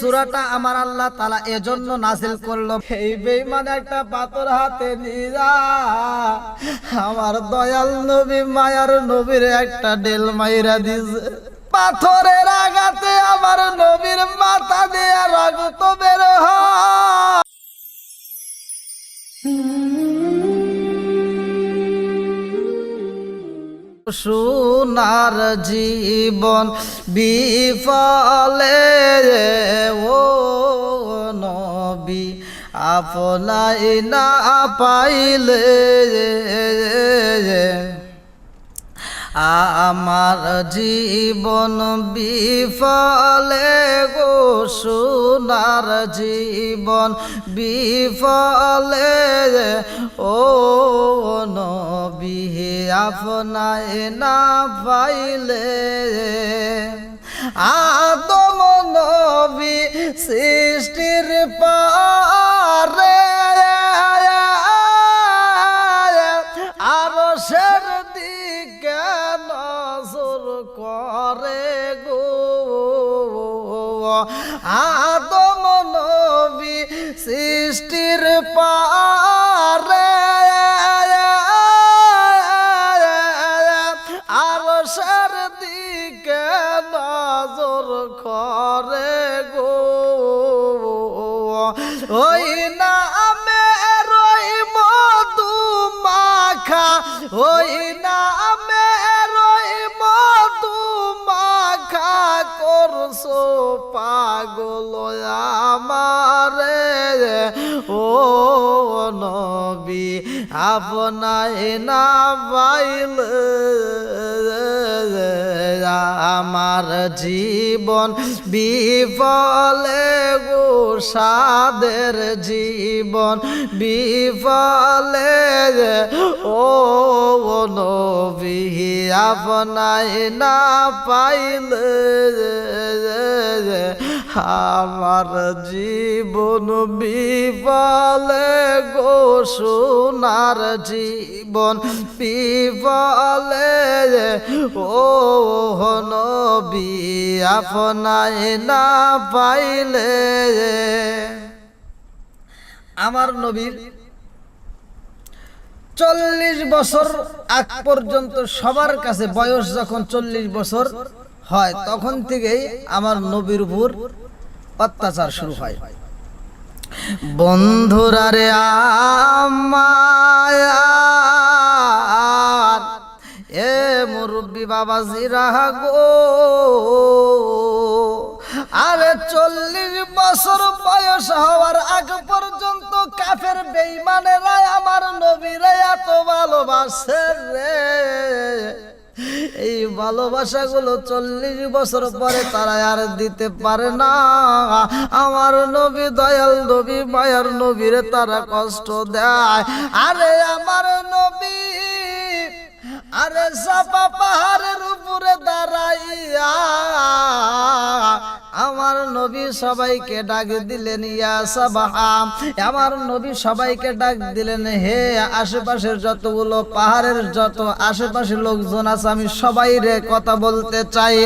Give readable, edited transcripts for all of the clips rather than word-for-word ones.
সূরাটা আমার আল্লাহ তাআলা এজন্য নাযিল করলো, এই বেঈমান একটা পাথর হাতে নিয়া আমার দয়াল নবী মায়ার নবীর একটা ডেল মাইরা দিছে। পাথরের আঘাতে আমার নবীর মাথা দিয়ে রক্ত বের হয়। সোনার জীবন বিফলে ও নবী আপনাই না পাইলে আমার জীবন বিফলে গো সোনার জীবন বিফলে ও নবী আপনাই না পাইলে আদম নবী সৃষ্টির পারে আরশের দিকে নজর করে গো আদম নবী সৃষ্টির পারে আরশের দিকে নজর করে গো ওই নামের ওই মধু মাখা ওই নামের ওই মধু মাখা করছো পাগল আমারে ও নবী আপনাই না পাইলে আমার জীবন বিফলে গো সাদের জীবন বিফলে ও নবী আপনাই না পাইলে আমার জীবন বিফলে গো সোনার জীবন বিফলে ও নবী আপনাই না পাইলে আমার নবীর 40 বছর আগ পর্যন্ত সবার কাছে বয়স যখন 40 বছর হয় তখন থেকেই আমার নবীর উপর অত্যাচার শুরু হয়। বন্ধুরা রে আমার এ মুরব্বী বাবাজিরা গো আরে 40 বছর বয়স হওয়ার আগ পর্যন্ত কাফের বেঈমানেরা আমার নবীরে এত ভালোবাসে রে, এই ভালোবাসাগুলো 40 বছর পরে তারা আর দিতে পারে না। আমার নবী দয়াল নবী মায়ার নবীরে তারা কষ্ট দেয়। আরে আমার নবী আরে সাপা পাহাড়ের উপরে দাঁড়াইয়া আমার নবী সবাইকে ডাক দিলেন ইয়া সাবাহা, আমার নবী সবাইকে ডাক দিলেন হে আশেপাশের যতগুলো পাহাড়ের যত আশেপাশের লোকজন আছে আমি সবাই রে কথা বলতে চাই।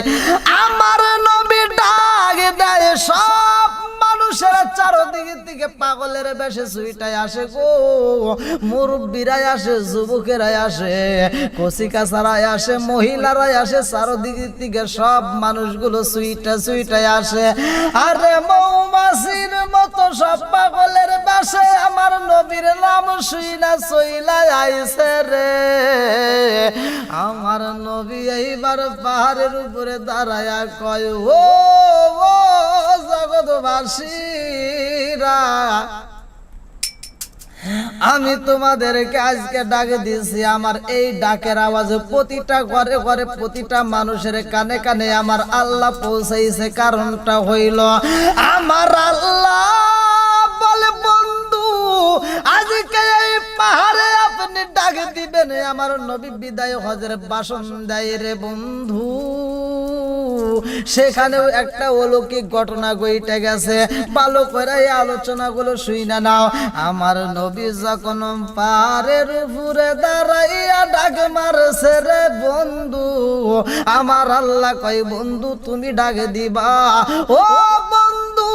আমার নবী ডাক দেয় সব মানুষেরা চারদিকে থেকে পাগলের বেশে সুইটাই আসে গো, মুরব্বীরাই আসে, যুবকেরাই আসে, কচিকাচারাই আসে, মহিলারাই আসে, চারদিকে থেকে সব মানুষগুলো সুইটাই আসে। আরে মৌমাছির মতো সব পাগলের বেশে আমার নবীর নাম শুইনা চইলা আইছে রে। আমার নবী এইবার পাহাড়ের উপরে দাঁড়ায়া কয় ও জগৎবাসীরা আমি তোমাদেরকে আজকে ডাক দিয়েছি। আমার এই ডাকের আওয়াজে প্রতিটা ঘরে ঘরে প্রতিটা মানুষের কানে কানে আমার আল্লাহ পৌঁছাইছে। কারণটা হইল আমার আল্লাহ বলে বন্ধু আজকে এই পাহাড়ে আপনি ডাক দিবেন আমার নবী বিদায় হজের ভাষণ দেয় রে বন্ধু। সেখানেও একটা অলৌকিক ঘটনা ঘটে গেছে, ভালো করে এই আলোচনাগুলো শুইনা নাও। আমার নবী যখন পাহাড়ের উপরে দাঁড়াইয়া ডাক মারছে রে বন্ধু, আমার আল্লাহ কয় বন্ধু তুমি ডাক দিবা ও বন্ধু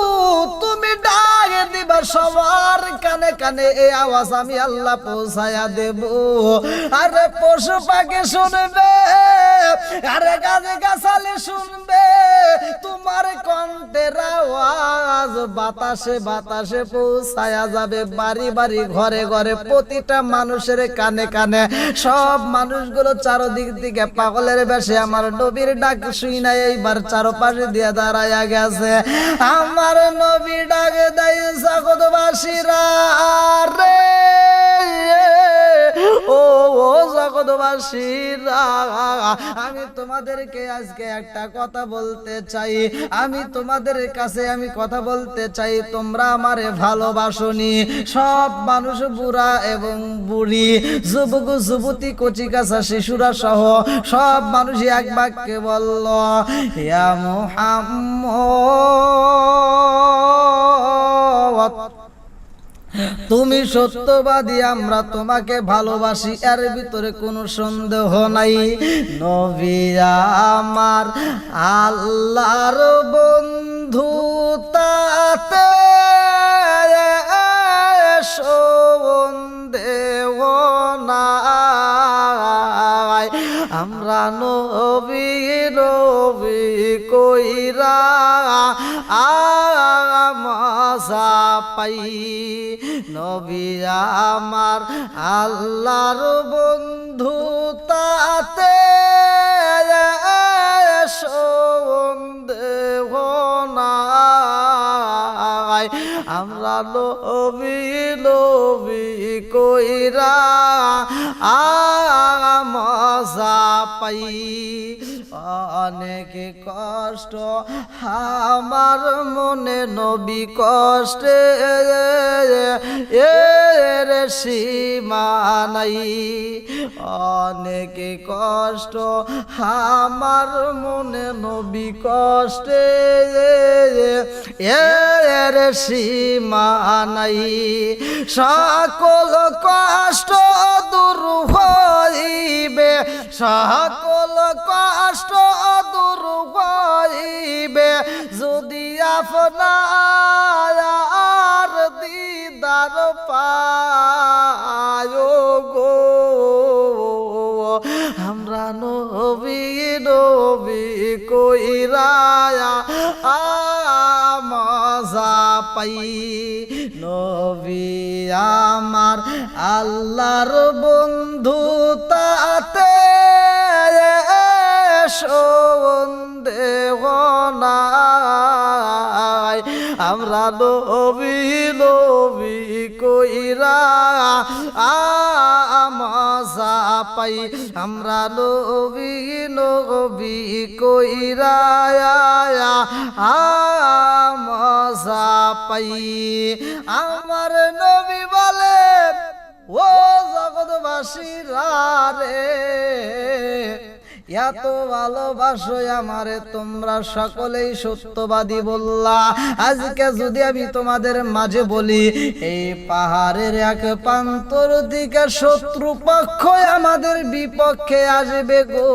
সবার কানে কানে এই আওয়াজ আমি আল্লাহ পৌঁছায়া দেব। আরে পশু পাখি শুনবে, আরে গাছে গাছালি শুনবে, তোমার কণ্ঠের আওয়াজ বাতাসে বাতাসে পৌঁছায়া যাবে, বাড়ি বাড়ি ঘরে ঘরে প্রতিটা মানুষের কানে কানে। সব মানুষগুলো চারদিক দিকে পাগলের বেশে আমার নবীর ডাক শুই না এইবার চারপাশে দিয়ে দাঁড়ায়া গেছে। আমার নবী ডাক দেয় জগৎবাসীরা রে, ও জগৎবাসীরা, আমি তোমাদেরকে আজকে একটা কথা বলতে চাই, আমি তোমাদের কাছে আমি কথা বলতে চাই, তোমরা আমারে ভালোবাসনি। সব মানুষ বুড়া এবং বুড়ি, যুবক যুবতী, কচি কাঁচা শিশুরা সহ সব মানুষই এক বাক্যে বলল, ইয়া মুহাম্মদ তুমি সত্যবাদী, আমরা তোমাকে ভালোবাসি, এর ভিতরে কোনো সন্দেহ নাই। নবী আমার আল্লাহর বন্ধু, তাতে সন্দেহ নাই। আমরা নবী নবী কইরা মজা পাই। নবী আমার আল্লাহর বন্ধু, তাতে সন্দেহ নাই। আমরা নবী নবী কইরা মজা পাই। অনেক কষ্ট আমার মনে নবী কষ্টে এর সীমা নাই। অনেক কষ্ট আমার মনে নবী কষ্টে এর সীমা নাই। সকল কষ্ট দূর হইবে, সকল কষ্ট দূর হইবে যদি আপনার দিদার পায় গো। আমরা নবী নবী কইরা মজা পাই। নবী আমার আল্লাহর বন্ধু, তাতে সন্দেহ নাই। আমরা নবী নবী কইরা মজা পাই। আমরা নবী নবী কইরা মজা পাই। আমার নবী বলে, ও জগৎবাসীরা রে, এত ভালোবাসো আমারে তোমরা সকলেই সত্যবাদী বললা। আজকে যদি আমি তোমাদের মাঝে বলি, এই পাহাড়ের এক প্রান্তর দিকে শত্রু পক্ষ আমাদের বিপক্ষে আসবে গো,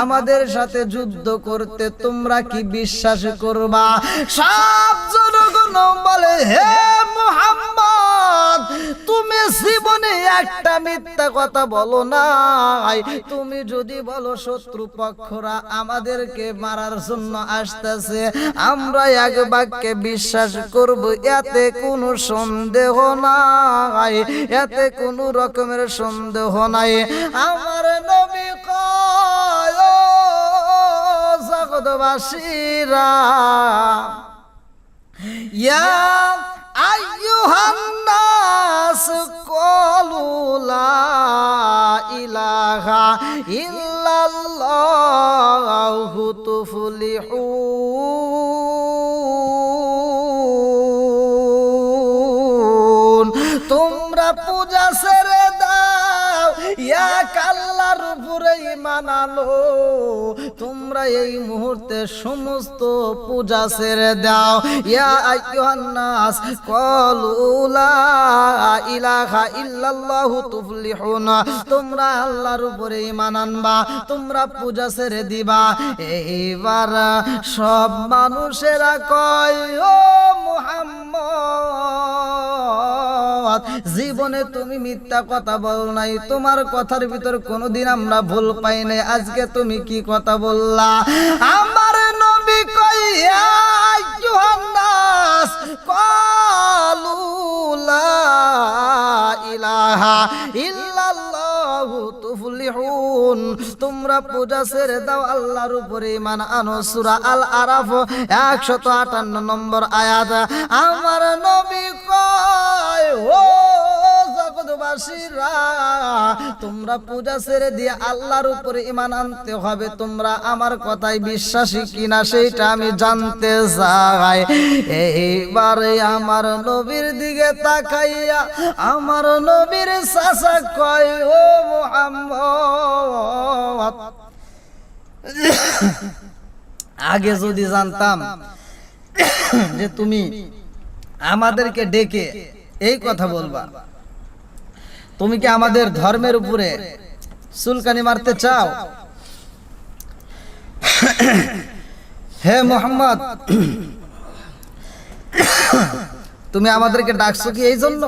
আমাদের সাথে যুদ্ধ করতে, তোমরা কি বিশ্বাস করবা? সব জনগণ বলে, হে মুহাম্মদ, তুমি জীবনে একটা মিথ্যা কথা বলো নাই। তুমি যদি বলো শত্রু পক্ষরা আমাদেরকে মারার জন্য আসতেছে, আমরা এক বাক্যে বিশ্বাস করব, এতে কোনো সন্দেহ নাই, এতে কোনো রকমের সন্দেহ নাই। আমার নবী কয়, ও জগৎবাসীরা, ইয়া আইয়ুহান নাস কুলু লা ইলাহা ইল্লাল্লাহু তুফলিহুন। তোমরা পূজা ছেড়ে দাও, এক আল্লাহর উপরে ঈমান আনো। তোমরা এই মুহূর্তে সমস্ত পূজা ছেড়ে দাও। ইয়া আইয়ুহান নাস কুলু লা ইলাহা ইল্লাল্লাহু তুফলিহুন। তোমরা আল্লাহর উপরে ঈমান আনবা, তোমরা পূজা ছেড়ে দিবা। এইবার সব মানুষেরা কয়, ও মুহাম্মদ, জীবনে তুমি মিথ্যা কথা বল নাই, তোমার কথার ভিতর কোনোদিন আমরা ভুল পাই নাই। আজকে তুমি কি কথা বললা? আমার নবী কইয়া ইউহান্নাস ক্বালু লা ইলাহা ইল্লাল্লাহু তুফলিহুন, তোমরা পূজা ছেড়ে দাও, আল্লাহর উপরে ঈমান আনো। সূরা আল আরাফ 158 নম্বর আয়াত। আমার নবী কয়, ও জগৎবাসীরা, তোমরা পূজা ছেড়ে দিয়ে আল্লাহর উপরে ঈমান আনতে হবে। তোমরা আমার কথায় বিশ্বাসী কিনা সেইটা আমি জানতে চাই। এইবারে আমার নবীর দিকে তাকাইয়া আমার নবীর চাচা কয়, ও মুহাম্মদ, আগে যদি জানতাম যে তুমি আমাদেরকে ডেকে এই কথা বলবা, তুমি কি আমাদের ধর্মের উপরে চুলকানি মারতে চাও? হে মুহাম্মদ, তুমি আমাদেরকে ডাকছো কি এই জন্য?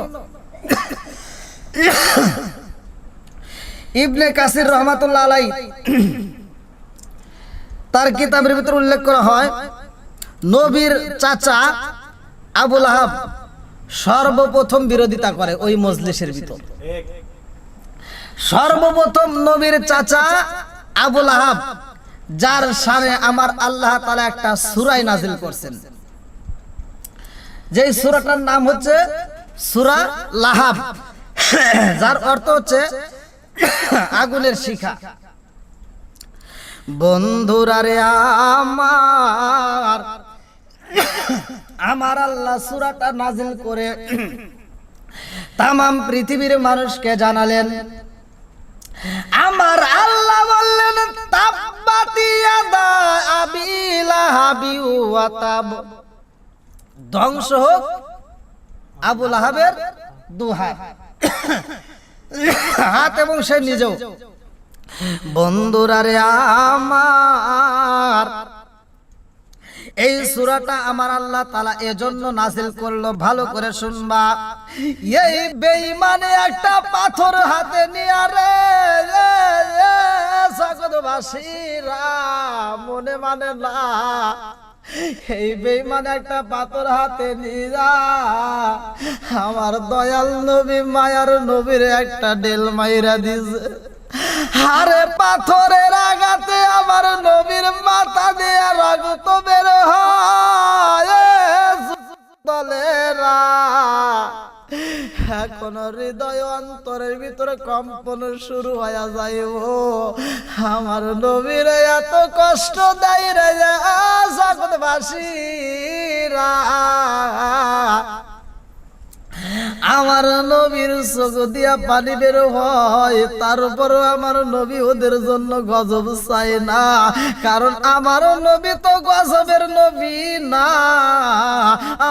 ইবনে কাসির রহমাতুল্লাহ আলাইহি তার কিতাবের ভিতরে উল্লেখ করা হয়, নবীর চাচা আবু লাহাব সর্বপ্রথম বিরোধিতা করে ওই মজলিসের ভিতর। সর্বপ্রথম নবীর চাচা আবু লাহাব, যার শানে আমার আল্লাহ তাআলা একটা সূরা নাযিল করছেন, যেই সূরাটার নাম হচ্ছে সূরা লাহাব, যার অর্থ হচ্ছে আগুনের শিখা। বন্ধুরা রে আমার আল্লাহ সূরাটা নাযিল করে তামাম পৃথিবীর মানুষকে জানালেন। আমার আল্লাহ বললেন, তাব্বাতি ইয়াদা আবি লাহাবি ওয়া তাব, ধ্বংস হোক আবু লাহাবের দুহাত, হাত এবং সে নিজেও। বন্ধুরা রে আমার, এই সূরাটা আমার আল্লাহ তাআলা এজন্য নাযিল করলো, ভালো করে শুনবা। এই বেঈমানে একটা পাথর হাতে নিয়ে রে জগৎবাসীরা মনে মানে না, এই বেঈমান একটা পাথর হাতে নিয়ে আমার দয়াল নবী মায়ার নবীর একটা ডেল মাইরা দিছে। আরে পাথরের আঘাতে আমার নবীর মাথা দিয়ে রক্ত বের হয়। দলেরা এখন হৃদয় অন্তরের ভিতরে কম্পন শুরু হয়ে যাইব। আমার নবীর এত কষ্ট দেয় রে জগৎবাসীরা, আমার নবীর চোখ দিয়া পানি বের হয়, তারপরও আমার নবী ওদের জন্য গজব চায় না, কারণ আমার নবী তো গজবের নবী না,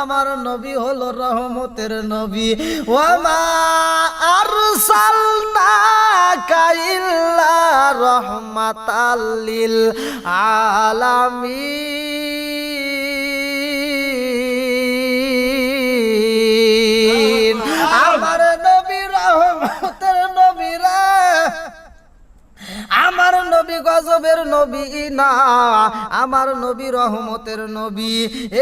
আমার নবী হলো রহমতের নবী। ওয়ামা আরসালনাকা ইল্লা রাহমাতাল লিল আলামিন। আমার নবী রহমতের নবী রে, আমার নবী গজবের নবী না, আমার নবী রহমতের নবী।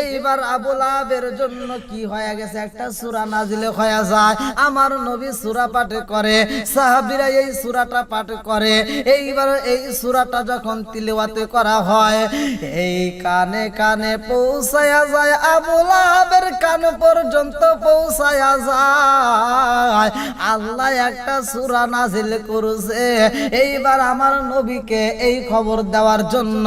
এইবার আবু লাহাবের জন্য কি হয়ে গেছে, একটা সূরা নাজিল হয়ে যায়, আমার নবী সূরা পাঠ করে, সাহাবীরা এই সূরাটা পাঠ করে। এইবার এই সূরাটা যখন তিলাওয়াত করা হয়, এই কানে কানে পৌঁছায়া যায়, আবু লাহাবের কান পর্যন্ত পৌঁছায়া যায়, আল্লাহ একটা সূরা নাজিল করেছে। এইবার আমার নবীকে এই খবর দেওয়ার জন্য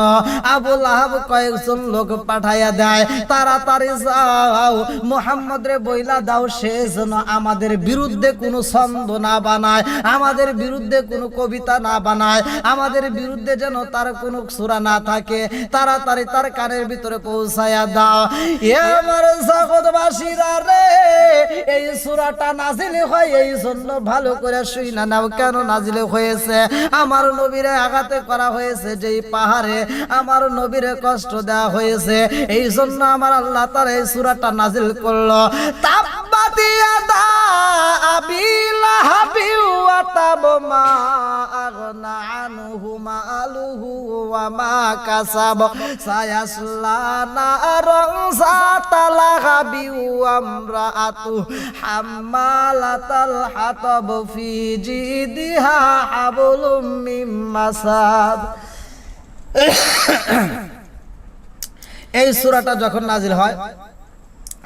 আবু লাহাব কয়েকজন লোক পাঠাইয়া দেয়, তাড়াতাড়ি যাও মুহাম্মদ রে বইলা দাও, সে যেন আমাদের বিরুদ্ধে কোনো ছন্দ না বানায়, আমাদের বিরুদ্ধে কোনো কবিতা না বানায়, আমাদের বিরুদ্ধে যেন তার কোনো সূরা না থাকে, তাড়াতাড়ি তার কানের ভিতরে পৌঁছায়া দাও। এ আমার জগৎবাসীরা রে, এই সূরাটা নাজিল হয় এই জন্য ভালো করে শুইনা নাও কেন নাজিল হয়েছে। আমার নবীরে আঘাতে করা হয়েছে, যেই পাহাড়ে আমার নবীরে কষ্ট দেওয়া হয়েছে, এই জন্য আমার আল্লাহ তাআলা এই সূরাটা নাজিল করলো। তাব্বাতি ইয়াদা আবি লাহাবি ওয়া তাব মা আগনা আনহু মালুহু ওয়া মা কাসাব সায়াসলা নারান যাতা লাহাবি ওয়া আমরাআতু হাম্মালাতাল হাতাব ফি জিদিহা হাবলুম মিন মাসাদ। এই সূরাটা যখন নাজিল হয়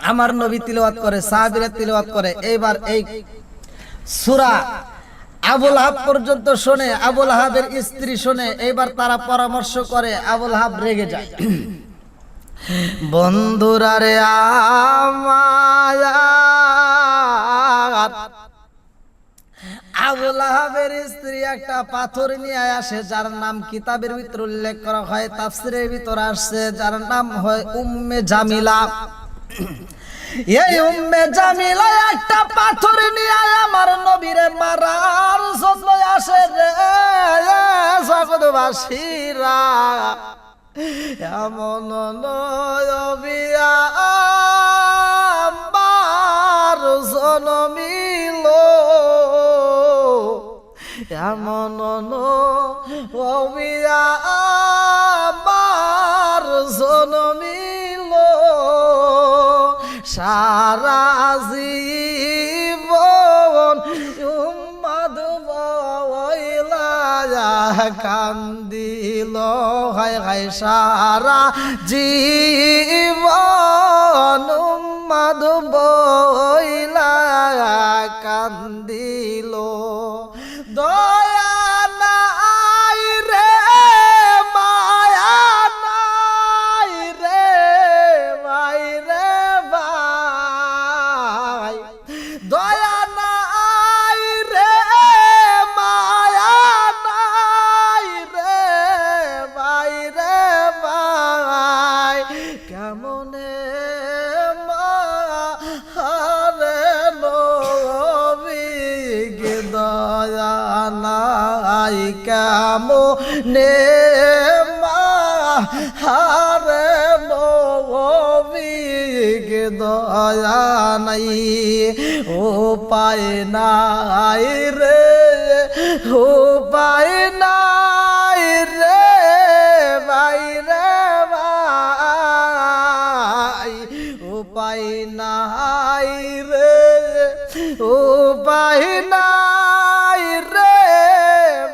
আমার নবী তিলাওয়াত করে, সাহাবীরা তিলাওয়াত করে। এইবার এই সূরা আবু লাহাব পর্যন্ত শোনে, আবু লাহাবের স্ত্রী শোনে। এইবার তারা পরামর্শ করে, আবু লাহাব রেগে যায়। বন্ধুরা রে আমার, আবু লাহাবের স্ত্রী একটা পাথর নিয়ে আসে, যার নাম কিতাবের ভিতর উল্লেখ করা হয়, তাফসীরের ভিতর আসছে, যার নাম হয় উম্মে জামিলা। এই উম্মে জামিলা একটা পাথর নিয়ে আমার নবীরে মারার জন্য আসে রে জগৎবাসীরা। এমন নবিয়া আমার জনমিল, এমন নবিয়া আমার জনমিল, সারা জীবন উম্মাদ বইলা কান্দিল, হায় হায় সারা জীবন উম্মাদ বইলা কান্দিল। দয়া নাই রে মায়া নাই রে ভাই রে ভাই, দয়া নাই রে মায়া নাই রে ভাই রে ভাই, কেমনে মারে নবীকে দয়া নাই, কেমনে মারে নবীকে দয়া নাই। ও পায় নাই রে, ও পায় নাই রে ভাই রে ভাই, ও পায় নাই রে, ও পায় নাই রে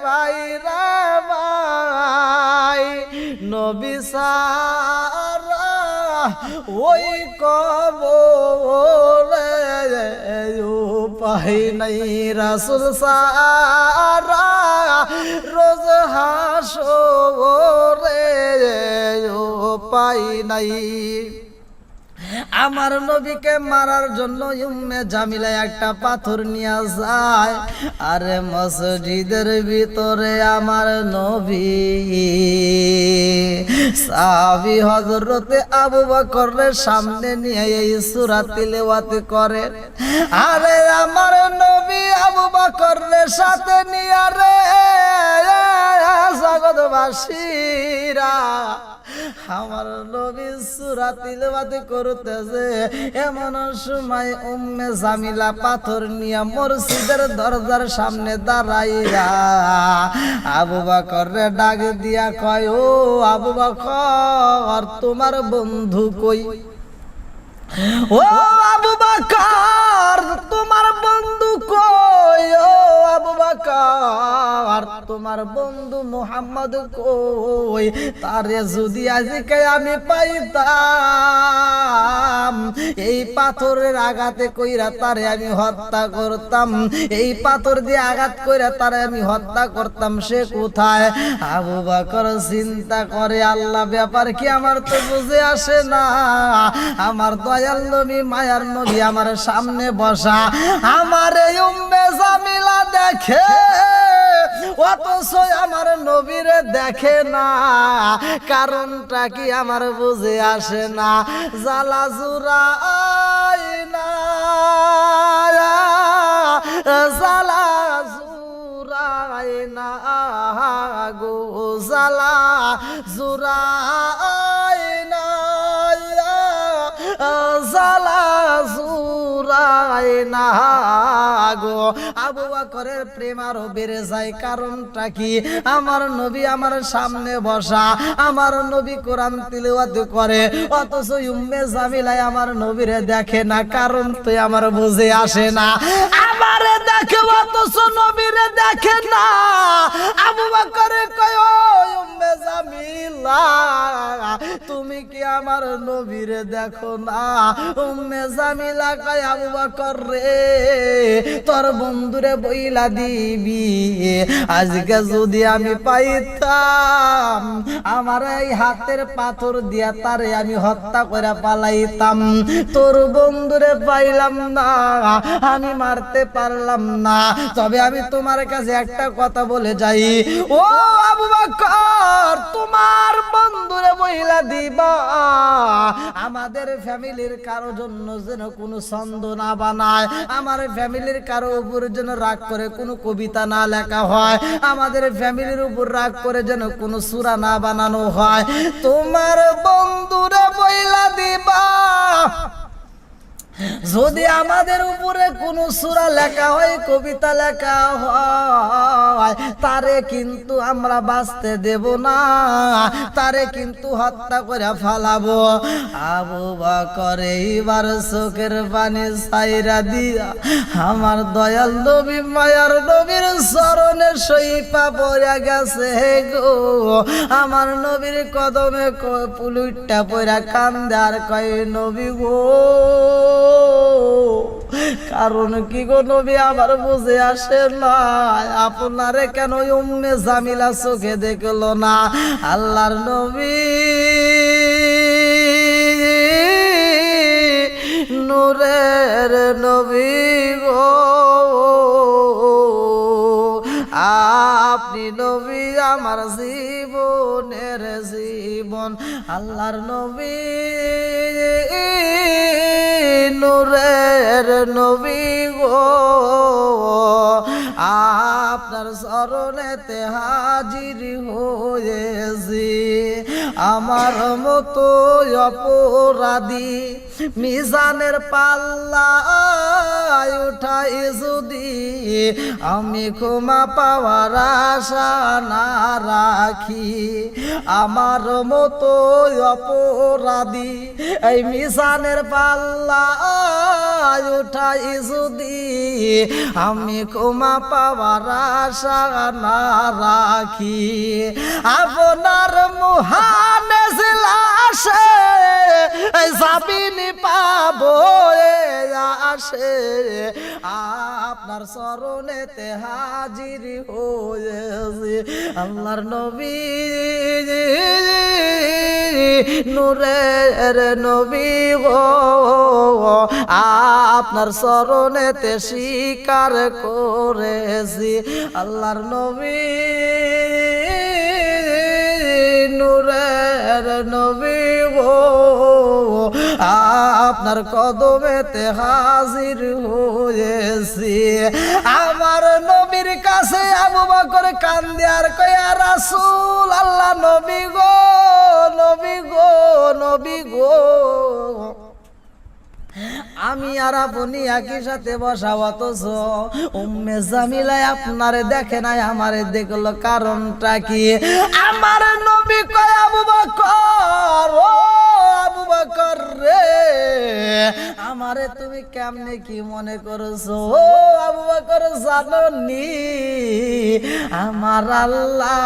ভাই রে ভাই, নবী সারা ওই কবরে উপায় নাই, রাসূল সারা রোজ হাসরে উপায় নাই। আমার নবীকে মারার জন্য উম্মে জামিলা একটা পাথর নিয়ে যায়। আরে মসজিদের ভিতরে আমার নবী সাহাবী হযরতে আবু বকরের সামনে নিয়ে এই সূরা তিলাওয়াত করে। আরে আমার নবী আবু বকরের সাথে নিয়ে রে জগৎবাসীরা আমার নবী সূরা তিলাওয়াত করতেছে, এমন সময় উম্মে জামিলা পাথর নিয়ে মসজিদের দরজার সামনে দাঁড়াইয়া আবু বকররে ডাক দিয়া কয়, ও আবু বকর তোমার বন্ধু কই? ও আবু বকর তোমার বন্ধু কই? ও আবু বকর তোমার বন্ধু মুহাম্মদ কই? তারে যদি আজকে আমি পাইতাম, এই পাথরের আঘাতে কইরা তারে আমি হত্যা করতাম, এই পাথর দিয়ে আঘাত কইরা তারে আমি হত্যা করতাম। সে কোথায়? আবু বকর চিন্তা করে, আল্লাহ ব্যাপার কি আমার তো বুঝে আসে না। আমার দয়াল নবী মায়ার নবী আমার সামনে বসা, আমার এই উম্মে জামিলা দেখে অথচ আমার নবীরে দেখে না, কারণটা কি আমার বুঝে আসে না। জ্বালা জুড়াই না, জ্বালা জুড়াই না গো, জ্বালা জুড়াই না, জ্বালা জুড়াই না গো। আবু বকরের প্রেম আরো বেড়ে যায়, কারণটা কি? আমার নবী আমার সামনে বসা, আমার নবী কোরআন তিলাওয়াত করে, অথচ উম্মে জামিলা আমার নবীরে দেখে না, কারণ তো আমার বুঝে আসে না। আমারে দেখে অথচ নবীরে দেখে না। আবু বকর কয়, ও উম্মে জামিলা, তুমি কি আমার নবীরে দেখো না? উম্মে জামিলা কয়, আবু বকর রে, তোর বন্ধুরে বইলা দিবি, আজকে যদি আমি পাইতাম আমার এই হাতের পাথর দিয়া তারে আমি হত্যা করে পালাইতাম। তোর বন্ধুরে পাইলাম না, আমি মারতে পারলাম না, তবে আমি তোমার কাছে একটা কথা বলে যাই, ও আবু বকর, তোমার বন্ধুরে বইলা দিবা আমাদের ফ্যামিলির কারো জন্য যেন কোনো ছন্দ না বানায়, আমার ফ্যামিলির কারো উপর যেন রাগ করে কোনো কবিতা না লেখা হয়, আমাদের ফ্যামিলির উপর রাগ করে যেন কোনো সূরা না বানানো হয়। তোমার বন্ধুরে বইলা দিবা যদি আমাদের উপরে কোনো সূরা লেখা হয়, কবিতা লেখা হয়, তারে কিন্তু আমরা বাঁচতে দেব না, তারে কিন্তু হত্যা করে ফালাবো। আবু বকর এইবার চোখের পানি ছাইরা দিয়া আমার দয়াল নবী মায়ার নবীর চরণে সইপা পড়ে গেছে গো। আমার নবীর কদমে পুলুইটা পড়া কান্দে আর কয়, নবী গো, কারণ কি গো নবী আমার বুঝে আসে না, আপনারে কেন উম্মে জামিলা চোখে দেখলো না? আল্লাহর নবী নূরের নবী গো, আপনি নবী আমার জীবনের জীবন। আল্লাহর নবী নূরের নবী গো, আপনার চরণেতে হাজির হয়েছি। আমার মতো অপরাধী মিজানের পাল্লায় উঠাই যদি আমি ক্ষমা পাওয়ার আশা না রাখি, আমার মতো অপরাধী এই মিজানের পাল্লায় উঠাই যদি আমি ক্ষমা পাওয়ার আশা না রাখি, আপনার মহান লাশে জামিন পাবো আসে, আপনার চরণেতে হাজির হয়েছে। আল্লাহর নবী নূরের নবী গো, আপনার চরণেতে স্বীকার করেছি। আল্লাহর নবী নূরের নবী গো, আপনার কদমেতে হাজির হয়েছি। আমার নবীর কাছে আবু বকর কান্দে আর কয়, ইয়া রাসূল আল্লাহ, নবী গো, নবী গো, নবী গো, আমি আর আপনি একই সাথে বসা, অথচ উম্মে জামিলা আপনারে দেখে নাই, আমারে দেখলো, কারণটা কি? আমার নবী কয়, আবু বকর, ও আবু বকর রে, আমারে তুমি কেমনে কি মনে করছো? ও আবু বকর, জানোনি আমার আল্লাহ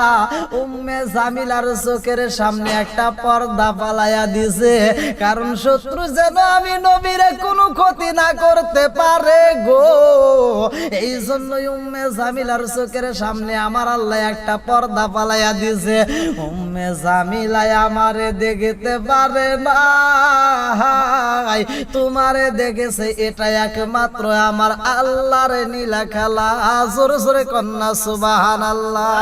উম্মে জামিলার চোখের সামনে একটা পর্দা পালাইয়া দিছে, কারণ শত্রু যেন আমি নবীরে কোনো ক্ষতি না করতে পারে গো। এই জন্যই উম্মে জামিলার চোখের সামনে আমার আল্লাহ একটা পর্দা পালাইয়া দিছে। উম্মে জামিলা আমারে দেখতে পারে না, তোমারে দেখেছে, এটা একমাত্র আমার আল্লাহর নীলা খেলা। জোরে জোরে কন্যা সুবহানাল্লাহ।